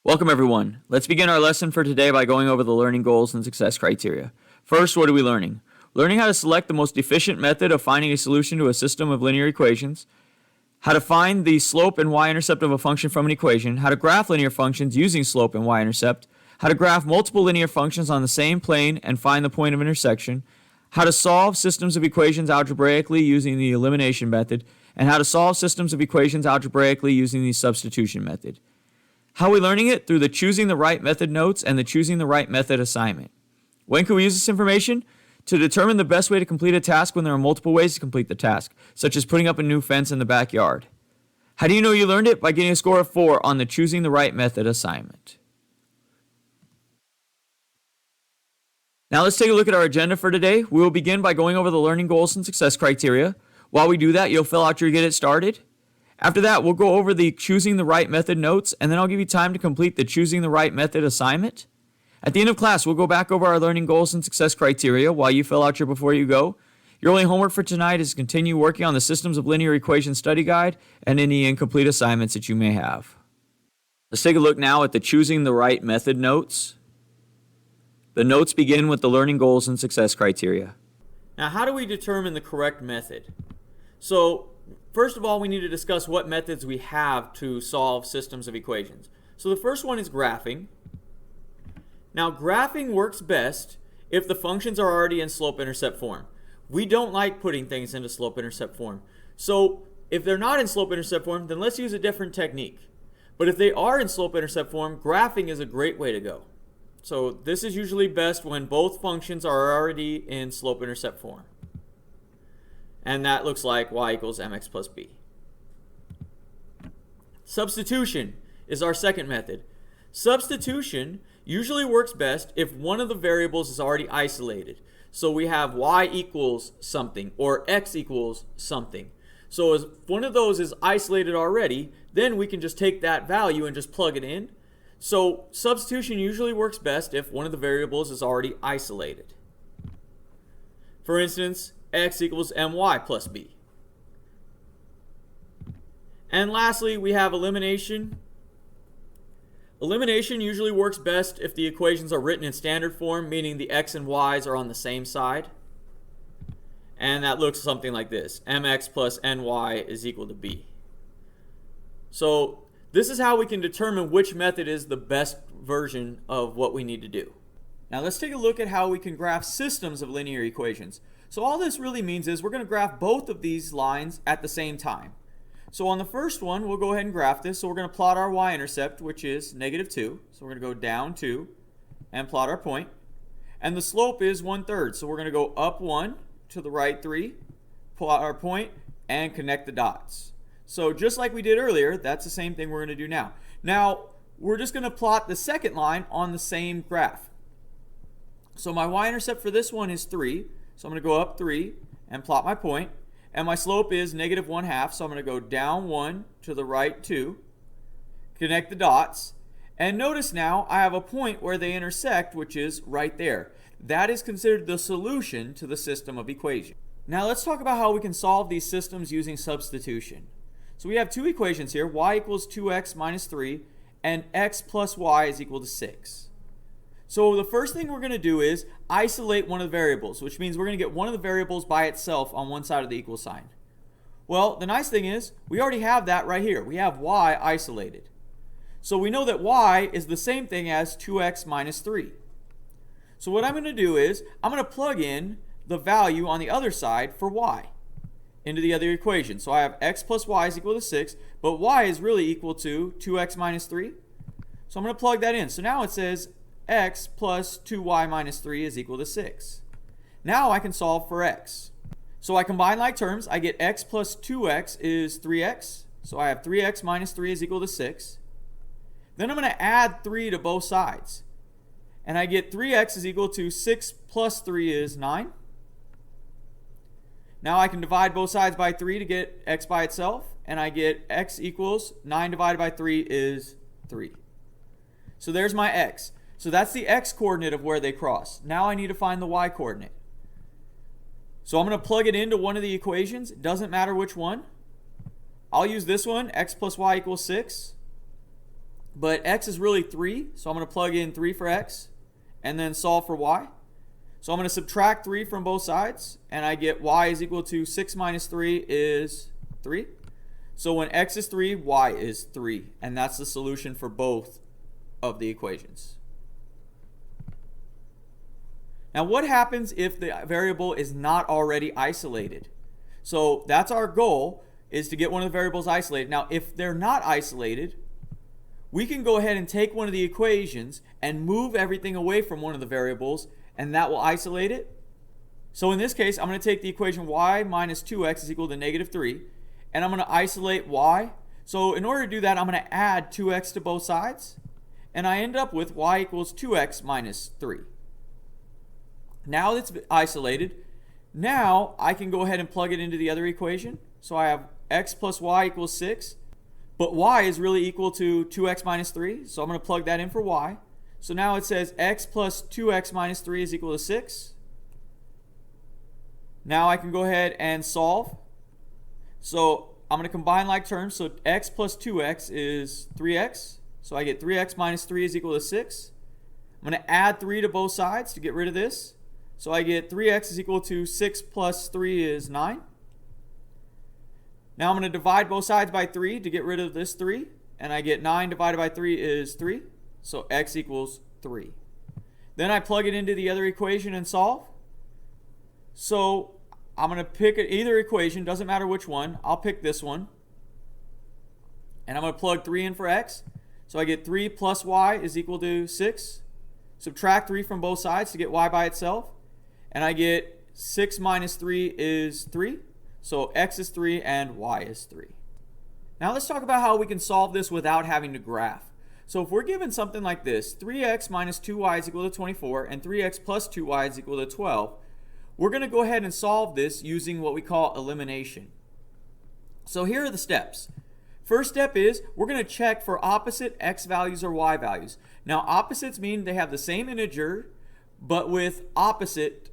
Welcome everyone. Let's begin our lesson for today by going over the learning goals and success criteria. First, what are we learning? Learning how to select the most efficient method of finding a solution to a system of linear equations, how to find the slope and y-intercept of a function from an equation, how to graph linear functions using slope and y-intercept, how to graph multiple linear functions on the same plane and find the point of intersection, how to solve systems of equations algebraically using the elimination method, and how to solve systems of equations algebraically using the substitution method. How are we learning it? Through the choosing the right method notes and the choosing the right method assignment. When can we use this information? To determine the best way to complete a task when there are multiple ways to complete the task, such as putting up a new fence in the backyard. How do you know you learned it? By getting a score of 4 on the choosing the right method assignment. Now let's take a look at our agenda for today. We will begin by going over the learning goals and success criteria. While we do that, you'll fill out your Get It Started. After that, we'll go over the choosing the right method notes, and then I'll give you time to complete the choosing the right method assignment. At the end of class, we'll go back over our learning goals and success criteria while you fill out your before you go. Your only homework for tonight is to continue working on the Systems of Linear Equations study guide and any incomplete assignments that you may have. Let's take a look now at the choosing the right method notes. The notes begin with the learning goals and success criteria. Now, how do we determine the correct method? So, first of all, we need to discuss what methods we have to solve systems of equations. So the first one is graphing. Now, graphing works best if the functions are already in slope-intercept form. We don't like putting things into slope-intercept form. So if they're not in slope-intercept form, then let's use a different technique. But if they are in slope-intercept form, graphing is a great way to go. So this is usually best when both functions are already in slope-intercept form. And that looks like y equals mx plus b. Substitution is our second method. Substitution usually works best if one of the variables is already isolated. So we have y equals something or x equals something. So if one of those is isolated already, then we can just take that value and just plug it in. So substitution usually works best if one of the variables is already isolated. For instance, x equals my plus b. And lastly, we have elimination. Elimination usually works best if the equations are written in standard form, meaning the x and y's are on the same side. And that looks something like this. Mx plus ny is equal to b. So this is how we can determine which method is the best version of what we need to do. Now let's take a look at how we can graph systems of linear equations. So all this really means is we're going to graph both of these lines at the same time. So on the first one, we'll go ahead and graph this. So we're going to plot our y-intercept, which is -2. So we're going to go down 2 and plot our point. And the slope is 1/3. So we're going to go up 1 to the right 3, plot our point, and connect the dots. So just like we did earlier, that's the same thing we're going to do now. Now, we're just going to plot the second line on the same graph. So my y-intercept for this one is 3. So I'm going to go up 3 and plot my point. And my slope is -1/2. So I'm going to go down 1 to the right 2. Connect the dots. And notice now I have a point where they intersect, which is right there. That is considered the solution to the system of equations. Now let's talk about how we can solve these systems using substitution. So we have two equations here. Y equals 2x minus 3 and x plus y is equal to 6. So the first thing we're going to do is isolate one of the variables, which means we're going to get one of the variables by itself on one side of the equal sign. Well, the nice thing is we already have that right here. We have y isolated. So we know that y is the same thing as 2x minus 3. So what I'm going to do is I'm going to plug in the value on the other side for y into the other equation. So I have x plus y is equal to 6, but y is really equal to 2x minus 3. So I'm going to plug that in. So now it says x plus 2y minus 3 is equal to 6. Now I can solve for x. So I combine like terms. I get x plus 2x is 3x. So I have 3x minus 3 is equal to 6. Then I'm going to add 3 to both sides. And I get 3x is equal to 6 plus 3 is 9. Now I can divide both sides by 3 to get x by itself. And I get x equals 9 divided by 3 is 3. So there's my x. So that's the x coordinate of where they cross. Now I need to find the y coordinate. So I'm going to plug it into one of the equations. It doesn't matter which one. I'll use this one, x plus y equals 6. but x is really 3, so I'm going to plug in 3 for x and then solve for y. So I'm going to subtract 3 from both sides, and I get y is equal to 6 minus 3 is 3. So when x is 3, y is 3, and that's the solution for both of the equations. Now what happens if the variable is not already isolated? So that's our goal, is to get one of the variables isolated. Now if they're not isolated, we can go ahead and take one of the equations and move everything away from one of the variables, and that will isolate it. So in this case, I'm going to take the equation y minus 2x is equal to negative 3, and I'm going to isolate y. So in order to do that, I'm going to add 2x to both sides, and I end up with y equals 2x minus 3. Now it's isolated. Now I can go ahead and plug it into the other equation. So I have x plus y equals 6, but y is really equal to 2x minus 3, so I'm going to plug that in for y. So now it says x plus 2x minus 3 is equal to 6. Now I can go ahead and solve. So I'm going to combine like terms. So x plus 2x is 3x. So I get 3x minus 3 is equal to 6. I'm going to add 3 to both sides to get rid of this. So I get 3x is equal to 6 plus 3 is 9. Now I'm going to divide both sides by 3 to get rid of this 3. And I get 9 divided by 3 is 3. So x equals 3. Then I plug it into the other equation and solve. So I'm going to pick either equation, doesn't matter which one. I'll pick this one. And I'm going to plug 3 in for x. So I get 3 plus y is equal to 6. Subtract 3 from both sides to get y by itself. And I get 6 minus 3 is 3. So x is 3 and y is 3. Now let's talk about how we can solve this without having to graph. So if we're given something like this, 3x minus 2y is equal to 24 and 3x plus 2y is equal to 12, we're going to go ahead and solve this using what we call elimination. So here are the steps. First step is we're going to check for opposite x values or y values. Now opposites mean they have the same integer but with opposite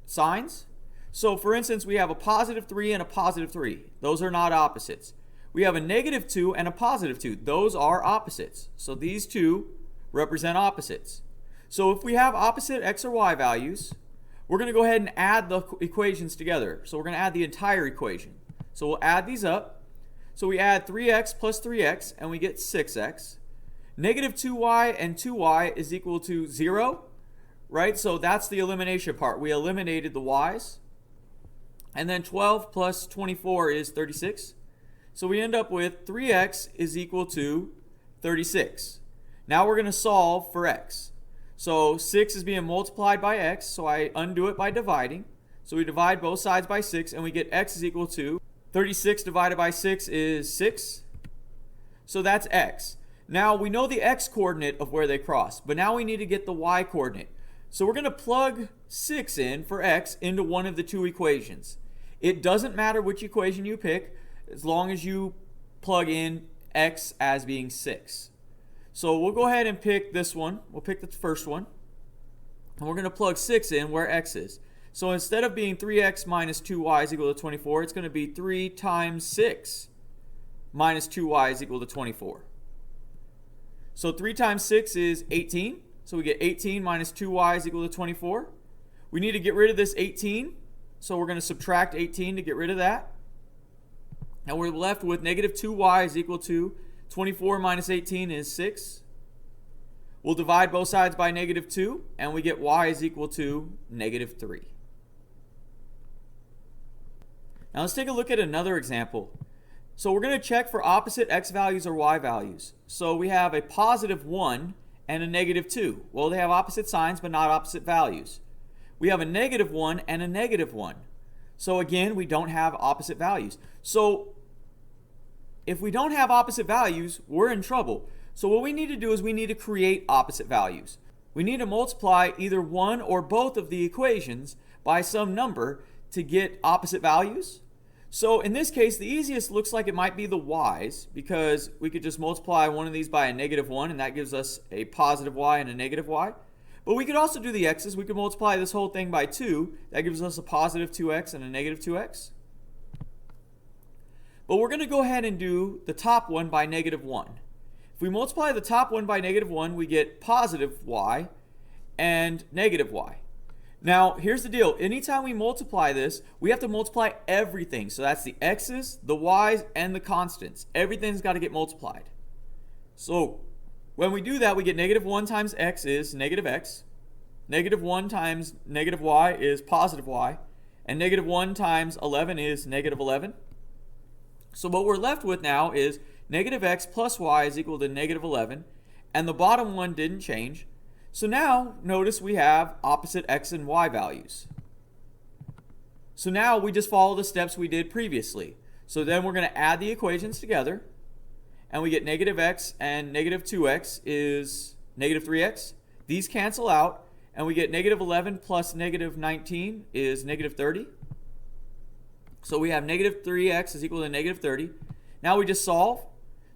signs. So for instance, we have a positive 3 and a positive 3. Those are not opposites. We have a negative 2 and a positive 2. Those are opposites. So these two represent opposites. So if we have opposite x or y values, we're going to go ahead and add the equations together. So we're going to add the entire equation. So we'll add these up. So we add 3x plus 3x and we get 6x. Negative 2y and 2y is equal to 0, right? So that's the elimination part. We eliminated the y's. And then 12 plus 24 is 36. So we end up with 3x is equal to 36. Now we're going to solve for x. So 6 is being multiplied by x, so I undo it by dividing. So we divide both sides by 6, and we get x is equal to 36 divided by 6 is 6. So that's x. Now we know the x coordinate of where they cross, but now we need to get the y coordinate. So we're going to plug 6 in for x into one of the two equations. It doesn't matter which equation you pick, as long as you plug in x as being 6. So we'll go ahead and pick this one. We'll pick the first one. And we're going to plug 6 in where x is. So instead of being 3x minus 2y is equal to 24, it's going to be 3 times 6 minus 2y is equal to 24. So 3 times 6 is 18. So we get 18 minus 2y is equal to 24. We need to get rid of this 18. So we're going to subtract 18 to get rid of that. And we're left with negative 2y is equal to 24 minus 18 is 6. We'll divide both sides by negative 2, and we get y is equal to negative 3. Now let's take a look at another example. So we're going to check for opposite x values or y values. So we have a positive 1 and a negative 2. Well, they have opposite signs but not opposite values. We have a negative 1 and a negative 1. So again, we don't have opposite values. So if we don't have opposite values, we're in trouble. So what we need to do is we need to create opposite values. We need to multiply either one or both of the equations by some number to get opposite values. So in this case, the easiest looks like it might be the y's, because we could just multiply one of these by a negative 1, and that gives us a positive y and a negative y. But we could also do the x's. We could multiply this whole thing by 2. That gives us a positive 2x and a negative 2x. But we're going to go ahead and do the top one by negative 1. If we multiply the top one by -1, we get positive y and negative y. Now, here's the deal. Anytime we multiply this, we have to multiply everything. So that's the x's, the y's, and the constants. Everything's got to get multiplied. So when we do that, we get -1 times x is negative x. -1 times negative y is positive y. And -1 times 11 is negative 11. So what we're left with now is negative x plus y is equal to negative 11. And the bottom one didn't change. So now, notice we have opposite x and y values. So now we just follow the steps we did previously. So then we're going to add the equations together. And we get negative x and negative 2x is negative 3x. These cancel out. And we get negative 11 plus negative 19 is negative 30. So we have negative 3x is equal to negative 30. Now we just solve.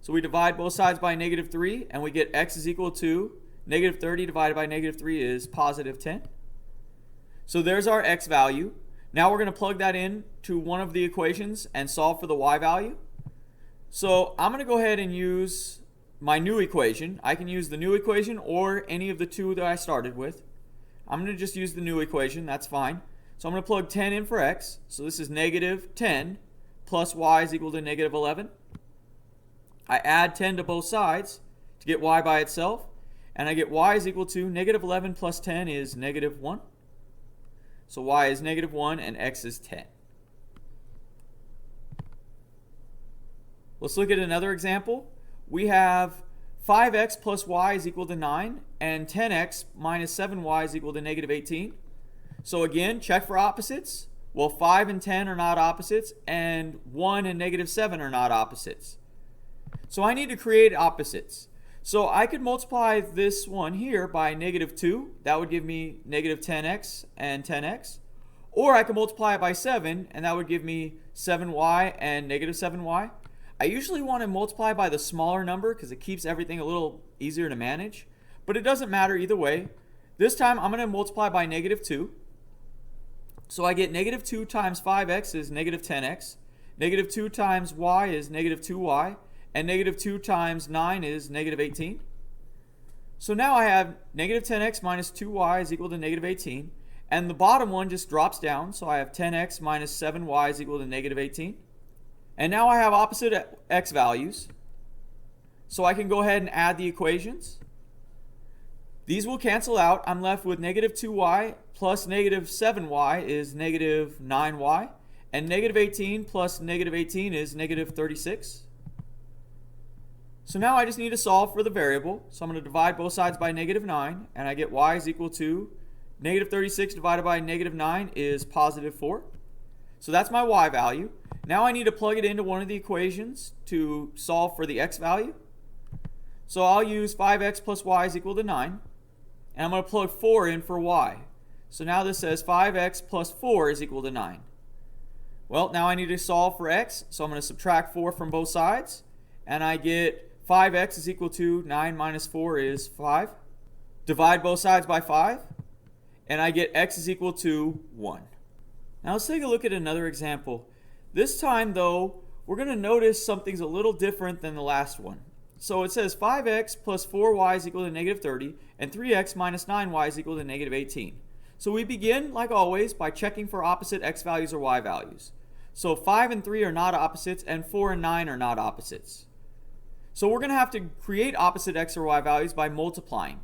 So we divide both sides by negative 3. And we get x is equal to negative 30 divided by negative 3 is positive 10. So there's our x value. Now we're going to plug that in to one of the equations and solve for the y value. So I'm going to go ahead and use my new equation. I can use the new equation or any of the two that I started with. I'm going to just use the new equation. That's fine. So I'm going to plug 10 in for x. So this is negative 10 plus y is equal to negative 11. I add 10 to both sides to get y by itself. And I get y is equal to negative 11 plus 10 is negative 1. So y is negative 1 and x is 10. Let's look at another example. We have 5x plus y is equal to 9 and 10x minus 7y is equal to negative 18. So again, check for opposites. Well, 5 and 10 are not opposites and 1 and negative 7 are not opposites. So I need to create opposites. So I could multiply this one here by negative 2. That would give me negative 10x and 10x. Or I could multiply it by 7, and that would give me 7y and negative 7y. I usually want to multiply by the smaller number because it keeps everything a little easier to manage. But it doesn't matter either way. This time I'm going to multiply by negative 2. So I get negative 2 times 5x is negative 10x. Negative 2 times y is negative 2y. And negative 2 times 9 is negative 18. So now I have negative 10x minus 2y is equal to negative 18. And the bottom one just drops down. So I have 10x minus 7y is equal to negative 18. And now I have opposite x values. So I can go ahead and add the equations. These will cancel out. I'm left with negative 2y plus negative 7y is negative 9y. And negative 18 plus negative 18 is negative 36. So now I just need to solve for the variable. So I'm going to divide both sides by negative 9. And I get y is equal to negative 36 divided by negative 9 is positive 4. So that's my y value. Now I need to plug it into one of the equations to solve for the x value. So I'll use 5x plus y is equal to 9. And I'm going to plug 4 in for y. So now this says 5x plus 4 is equal to 9. Well, now I need to solve for x. So I'm going to subtract 4 from both sides. And I get 5x is equal to 9 minus 4 is 5. Divide both sides by 5. And I get x is equal to 1. Now let's take a look at another example. This time, though, we're going to notice something's a little different than the last one. So it says 5x plus 4y is equal to negative 30, and 3x minus 9y is equal to negative 18. So we begin, like always, by checking for opposite x values or y values. So 5 and 3 are not opposites, and 4 and 9 are not opposites. So we're going to have to create opposite x or y values by multiplying.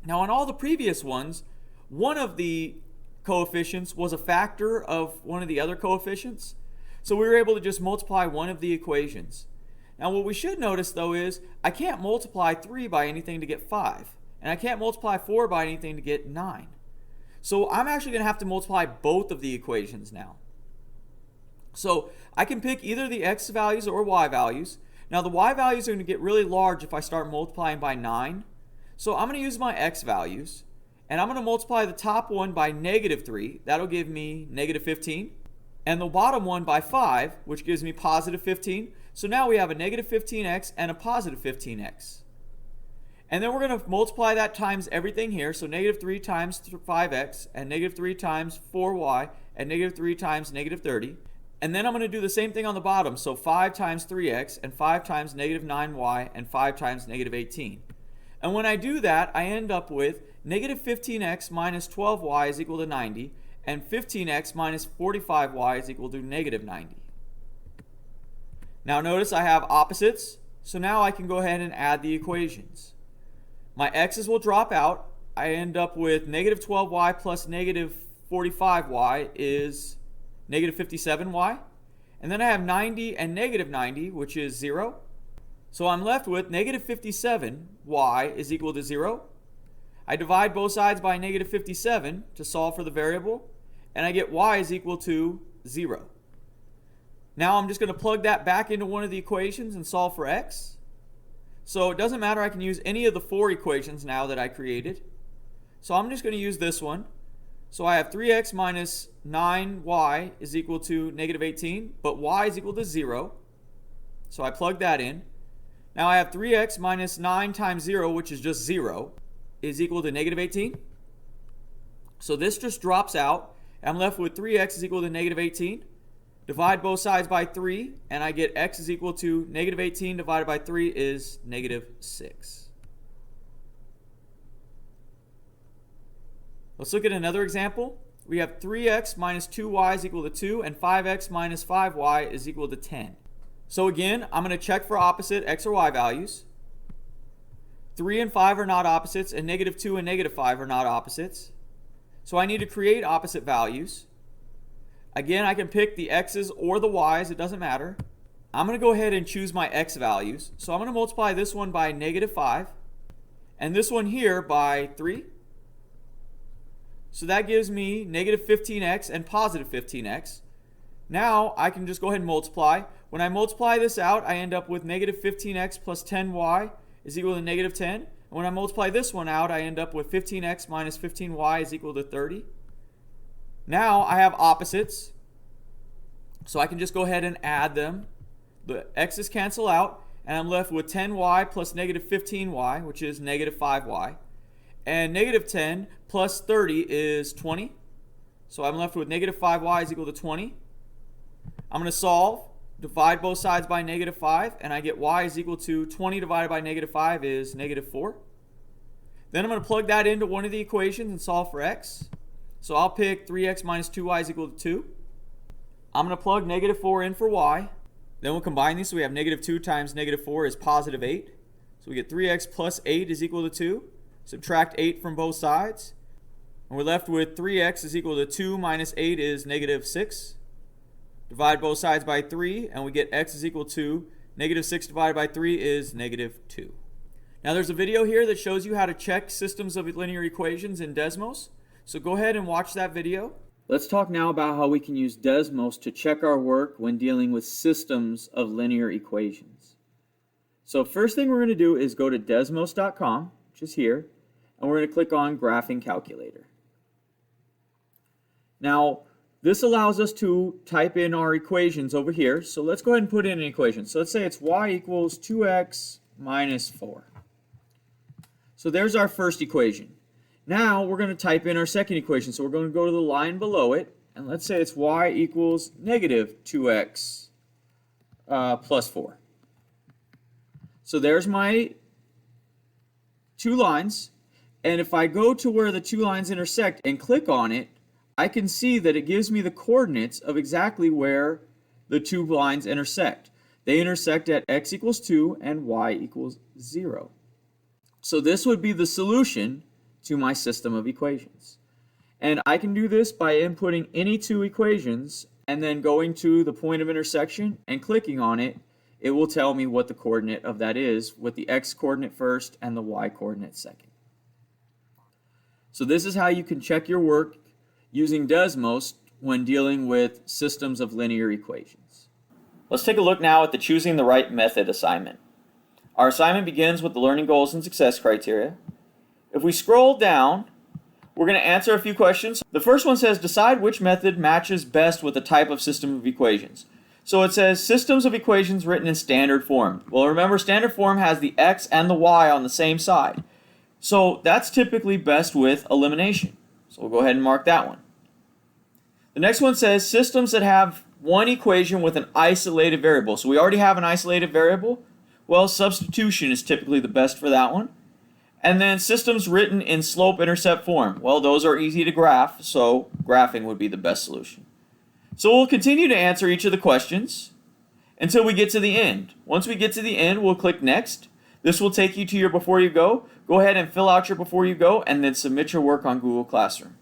Now on all the previous ones, one of the coefficients was a factor of one of the other coefficients. So we were able to just multiply one of the equations. Now what we should notice though is I can't multiply 3 by anything to get 5. And I can't multiply 4 by anything to get 9. So I'm actually going to have to multiply both of the equations now. So I can pick either the x values or y values. Now the y values are going to get really large if I start multiplying by 9. So I'm going to use my x values. And I'm going to multiply the top one by negative 3. That'll give me negative 15. And the bottom one by 5, which gives me positive 15. So now we have a negative 15x and a positive 15x. And then we're going to multiply that times everything here. So negative 3 times 5x and negative 3 times 4y and negative 3 times negative 30. And then I'm going to do the same thing on the bottom. So 5 times 3x and 5 times negative 9y and 5 times negative 18. And when I do that, I end up with negative 15x minus 12y is equal to 90, and 15x minus 45y is equal to negative 90. Now notice I have opposites, so now I can go ahead and add the equations. My x's will drop out. I end up with negative 12y plus negative 45y is negative 57y. And then I have 90 and negative 90, which is 0. So I'm left with negative 57y is equal to 0. I divide both sides by negative 57 to solve for the variable, and I get y is equal to 0. Now I'm just going to plug that back into one of the equations and solve for x. So it doesn't matter, I can use any of the 4 equations now that I created. So I'm just going to use this one. So I have 3x minus 9y is equal to negative 18, but y is equal to 0. So I plug that in. Now I have 3x minus 9 times 0, which is just 0, is equal to negative 18. So this just drops out. I'm left with 3x is equal to negative 18. Divide both sides by 3, and I get x is equal to negative 18 divided by 3 is negative 6. Let's look at another example. We have 3x minus 2y is equal to 2, and 5x minus 5y is equal to 10. So again, I'm going to check for opposite x or y values. 3 and 5 are not opposites, and negative 2 and negative 5 are not opposites. So I need to create opposite values. Again, I can pick the x's or the y's, it doesn't matter. I'm going to go ahead and choose my x values. So I'm going to multiply this one by negative 5, and this one here by 3. So that gives me negative 15x and positive 15x. Now I can just go ahead and multiply. When I multiply this out, I end up with negative 15x plus 10y is equal to negative 10. And when I multiply this one out, I end up with 15x minus 15y is equal to 30. Now I have opposites, so I can just go ahead and add them. The x's cancel out, and I'm left with 10y plus negative 15y, which is negative 5y. And negative 10 plus 30 is 20. So I'm left with negative 5y is equal to 20. I'm going to solve, divide both sides by negative 5, and I get y is equal to 20 divided by negative 5 is negative 4. Then I'm going to plug that into one of the equations and solve for x. So I'll pick 3x minus 2y is equal to 2. I'm going to plug negative 4 in for y. Then we'll combine these, so we have negative 2 times negative 4 is positive 8. So we get 3x plus 8 is equal to 2. Subtract 8 from both sides. And we're left with 3x is equal to 2 minus 8 is negative 6. Divide both sides by 3, and we get x is equal to negative 6 divided by 3 is negative 2. Now there's a video here that shows you how to check systems of linear equations in Desmos. So go ahead and watch that video. Let's talk now about how we can use Desmos to check our work when dealing with systems of linear equations. So first thing we're going to do is go to desmos.com, which is here, and we're going to click on Graphing Calculator. Now, this allows us to type in our equations over here. So let's go ahead and put in an equation. So let's say it's y equals 2x minus 4. So there's our first equation. Now we're going to type in our second equation. So we're going to go to the line below it, and let's say it's y equals negative 2x plus 4. So there's my two lines, and if I go to where the two lines intersect and click on it, I can see that it gives me the coordinates of exactly where the two lines intersect. They intersect at x equals 2 and y equals 0. So this would be the solution to my system of equations. And I can do this by inputting any two equations and then going to the point of intersection and clicking on it. It will tell me what the coordinate of that is, with the x coordinate first and the y coordinate second. So this is how you can check your work using Desmos when dealing with systems of linear equations. Let's take a look now at the choosing the right method assignment. Our assignment begins with the learning goals and success criteria. If we scroll down, we're going to answer a few questions. The first one says, decide which method matches best with the type of system of equations. So it says systems of equations written in standard form. Well, remember, standard form has the x and the y on the same side. So that's typically best with elimination. So we'll go ahead and mark that one. The next one says systems that have one equation with an isolated variable. So we already have an isolated variable. Well, substitution is typically the best for that one. And then systems written in slope-intercept form. Well, those are easy to graph, so graphing would be the best solution. So we'll continue to answer each of the questions until we get to the end. Once we get to the end, we'll click Next. This will take you to your Before You Go. Go ahead and fill out your Before You Go and then submit your work on Google Classroom.